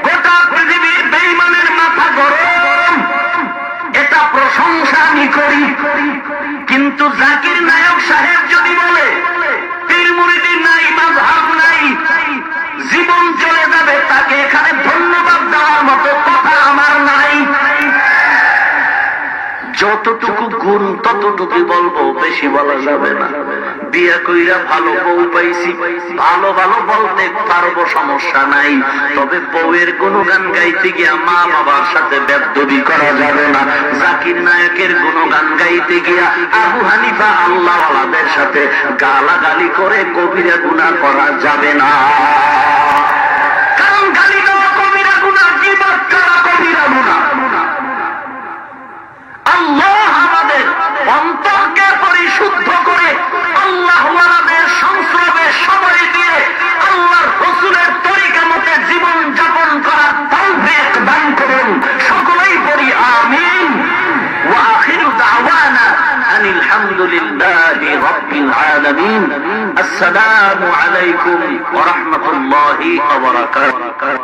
গোটা পৃথিবীর বেঈমানের মাথা গরম, এটা প্রশংসা আমি করি। কিন্তু জাকির নায়ক সাহেব যদি বলে পীর মুরিদি নাই, মাযহাব নাই, জীবন চলে যাবে, তাকে এখানে ধন্যবাদ দেওয়ার মতো কথা আমার নাই। যতটুকু গুণ ততটুকু বলবো, বেশি বলা যাবে না। বিয়ে কইরা ভালো বউ পাইছি, ভালো ভালো বলতে পারবো, সমস্যা নাই। তবে বউয়ের গুণগান গাইতে গিয়া মা বাবার সাথে বেদবি করা যাবে না। জাকির নায়কের গুণগান গাইতে গিয়া আবু হানিফা আল্লাহওয়ালাদের সাথে গালাগালি করে কবিরা গুনাহ করা যাবে না। কারণ গালি দেওয়া কবিরা গুনাহ, গীবত করা কবিরা গুনাহ। আল্লাহ আমাদের অন্তরকে পরিশুদ্ধ করে আল্লাহওয়ালাদের সংস্রবে সময় দিয়ে আল্লাহর রাসূলের তরিকা মতে জীবন যাপন করার তৌফিক দান করুন। সকলেই পড়ি আমিন। ওয়া আখিরু দাওয়ানা আনিল হামদুলিল্লাহি রাব্বিল আলামিন। আসসালামু আলাইকুম ওয়া রাহমাতুল্লাহি ওয়া বারাকাতুহু।